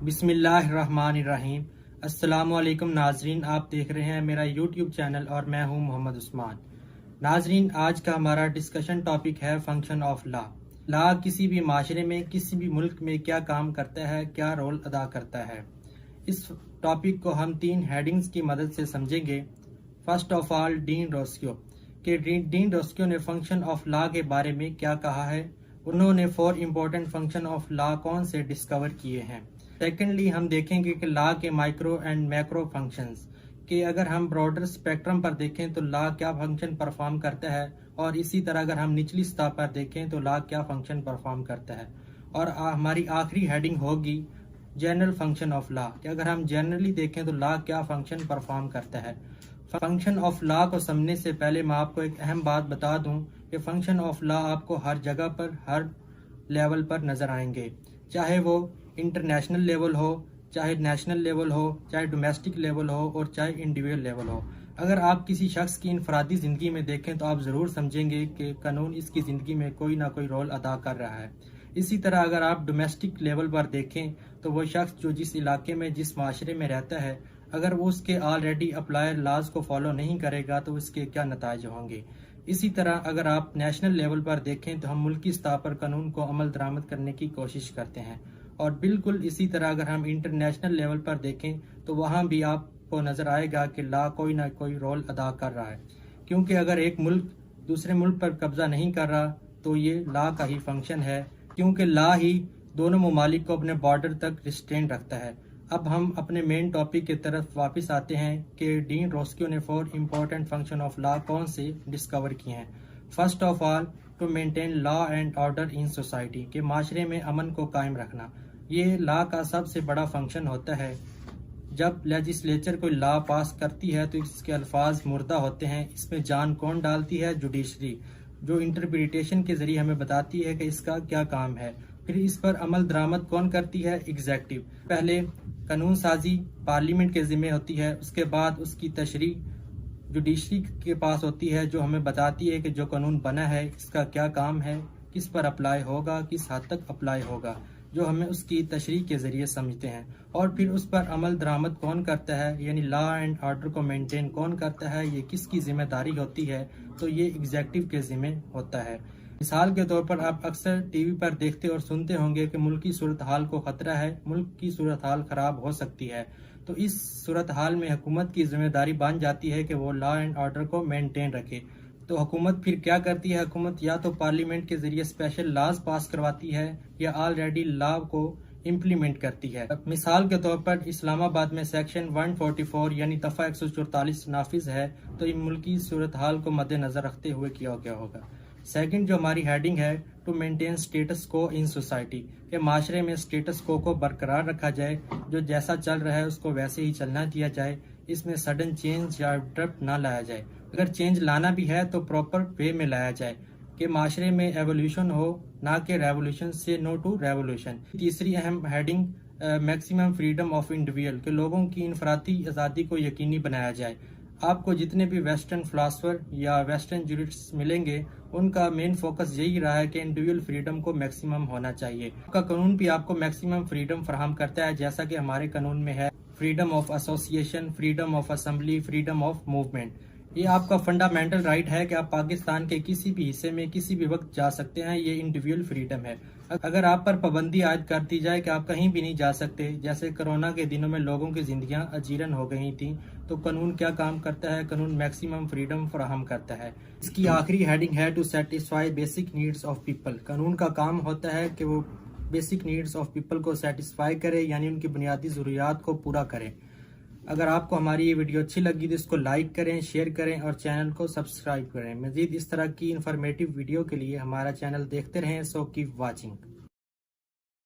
بسم اللہ الرحمن الرحیم۔ السلام علیکم ناظرین، آپ دیکھ رہے ہیں میرا یوٹیوب چینل اور میں ہوں محمد عثمان۔ ناظرین، آج کا ہمارا ڈسکشن ٹاپک ہے فنکشن آف لا۔ لا کسی بھی معاشرے میں، کسی بھی ملک میں کیا کام کرتا ہے، کیا رول ادا کرتا ہے۔ اس ٹاپک کو ہم 3 ہیڈنگز کی مدد سے سمجھیں گے۔ فرسٹ آف آل، ڈین روسکیو کہ ڈین روسکیو نے فنکشن آف لا کے بارے میں کیا کہا ہے، انہوں نے 4 امپورٹنٹ فنکشن آف لا کون سے ڈسکور کیے ہیں۔ سیکنڈلی، ہم دیکھیں گے کہ لا کے مائکرو اینڈ میکرو فنکشنز کہ اگر ہم براڈر اسپیکٹرم پر دیکھیں تو لا کیا فنکشن پرفارم کرتا ہے، اور اسی طرح اگر ہم نچلی سطح پر دیکھیں تو لا کیا فنکشن پرفارم کرتا ہے۔ اور ہماری آخری ہیڈنگ ہوگی جنرل فنکشن آف لا کہ اگر ہم جنرلی دیکھیں تو لا کیا فنکشن پرفارم کرتا ہے۔ فنکشن آف لا کو سمجھنے سے پہلے میں آپ کو ایک اہم بات بتا دوں کہ فنکشن آف لا آپ کو ہر جگہ پر، ہر لیول پر نظر آئیں گے، چاہے وہ انٹرنیشنل لیول ہو، چاہے نیشنل لیول ہو، چاہے ڈومیسٹک لیول ہو، اور چاہے انڈیویجول لیول ہو۔ اگر آپ کسی شخص کی انفرادی زندگی میں دیکھیں تو آپ ضرور سمجھیں گے کہ قانون اس کی زندگی میں کوئی نہ کوئی رول ادا کر رہا ہے۔ اسی طرح اگر آپ ڈومیسٹک لیول پر دیکھیں تو وہ شخص جو جس علاقے میں، جس معاشرے میں رہتا ہے، اگر وہ اس کے آلریڈی اپلائڈ لاز کو فالو نہیں کرے گا تو اس کے کیا نتائج ہوں گے۔ اسی طرح اگر آپ نیشنل لیول پر دیکھیں تو ہم ملکی سطح پر قانون کو عمل درآمد کرنے کی کوشش کرتے ہیں، اور بالکل اسی طرح اگر ہم انٹرنیشنل لیول پر دیکھیں تو وہاں بھی آپ کو نظر آئے گا کہ لا کوئی نہ کوئی رول ادا کر رہا ہے، کیونکہ اگر ایک ملک دوسرے ملک پر قبضہ نہیں کر رہا تو یہ لا کا ہی فنکشن ہے، کیونکہ لا ہی دونوں ممالک کو اپنے بارڈر تک ریسٹرین رکھتا ہے۔ اب ہم اپنے مین ٹاپک کی طرف واپس آتے ہیں کہ ڈین روسکیو نے 4 امپورٹنٹ فنکشن آف لا کون سے ڈسکور کیے ہیں۔ First of all, to maintain law and order in society کہ معاشرے میں امن کو قائم رکھنا۔ یہ لا کا سب سے بڑا فنکشن ہوتا ہے۔ جب لیجسلیچر کوئی لا پاس کرتی ہے تو اس کے الفاظ مردہ ہوتے ہیں، اس میں جان کون ڈالتی ہے؟ جوڈیشری، جو انٹرپریٹیشن کے ذریعے ہمیں بتاتی ہے کہ اس کا کیا کام ہے۔ پھر اس پر عمل درآمد کون کرتی ہے؟ ایگزیکٹو۔ پہلے قانون سازی پارلیمنٹ کے ذمہ ہوتی ہے، اس کے بعد اس کی تشریح جوڈیشری کے پاس ہوتی ہے، جو ہمیں بتاتی ہے کہ جو قانون بنا ہے اس کا کیا کام ہے، کس پر اپلائی ہوگا، کس حد تک اپلائی ہوگا، جو ہمیں اس کی تشریح کے ذریعے سمجھتے ہیں۔ اور پھر اس پر عمل درآمد کون کرتا ہے، یعنی لا اینڈ آرڈر کو مینٹین کون کرتا ہے، یہ کس کی ذمہ داری ہوتی ہے، تو یہ ایگزیکٹو کے ذمہ ہوتا ہے۔ مثال کے طور پر آپ اکثر ٹی وی پر دیکھتے اور سنتے ہوں گے کہ ملکی صورتحال کو خطرہ ہے، ملک کی صورتحال خراب ہو سکتی ہے، تو اس صورتحال میں حکومت کی ذمہ داری بن جاتی ہے کہ وہ لا اینڈ آرڈر کو مینٹین رکھے۔ تو حکومت پھر کیا کرتی ہے؟ حکومت یا تو پارلیمنٹ کے ذریعے اسپیشل لاز پاس کرواتی ہے یا آلریڈی لا کو امپلیمنٹ کرتی ہے۔ مثال کے طور پر اسلام آباد میں سیکشن 144 یعنی دفعہ 144 نافذ ہے، تو یہ ملکی صورتحال کو مد نظر رکھتے ہوئے کیا گیا ہوگا۔ سیکنڈ جو ہماری ہیڈنگ ہے، ٹو مینٹین اسٹیٹس کو ان سوسائٹی کہ معاشرے میں اسٹیٹس کو برقرار رکھا جائے، جو جیسا چل رہا ہے اس کو ویسے ہی چلنا دیا جائے، اس میں سڈن چینج یا ڈرپ نہ لایا جائے۔ اگر چینج لانا بھی ہے تو پراپر وے میں لایا جائے کہ معاشرے میں ایولیوشن ہو، نہ کہ ریولیوشن سے نو ٹو ریولیوشن۔ تیسری اہم heading maximum freedom of individual کہ لوگوں کی انفرادی آزادی کو یقینی بنایا جائے۔ آپ کو جتنے بھی ویسٹرن فلاسفر یا ویسٹرن جورسٹس ملیں گے، ان کا مین فوکس یہی رہا ہے کہ انڈیویجول فریڈم کو میکسیمم ہونا چاہیے۔ آپ کا قانون بھی آپ کو میکسیمم فریڈم فراہم کرتا ہے، جیسا کہ ہمارے قانون میں ہے freedom of association, freedom of assembly, freedom of movement. یہ آپ کا فنڈامنٹل رائٹ ہے کہ آپ پاکستان کے کسی بھی حصے میں کسی بھی وقت جا سکتے ہیں، یہ انڈیویجول فریڈم ہے۔ اگر آپ پر پابندی عائد کر دی جائے کہ آپ کہیں بھی نہیں جا سکتے، جیسے کرونا کے دنوں میں لوگوں کی زندگیاں اجیرن ہو گئی تھیں، تو قانون کیا کام کرتا ہے؟ قانون میکسیمم فریڈم فراہم کرتا ہے۔ اس کی آخری ہیڈنگ ہے to satisfy basic needs of people. قانون کا کام ہوتا ہے کہ وہ بیسک نیڈس آف پیپل کو سیٹسفائی کرے، یعنی ان کی بنیادی ضروریات کو پورا کرے۔ اگر آپ کو ہماری یہ ویڈیو اچھی لگی تو اس کو لائک کریں، شیئر کریں اور چینل کو سبسکرائب کریں۔ مزید اس طرح کی انفارمیٹیو ویڈیو کے لیے ہمارا چینل دیکھتے رہیں۔ So keep watching.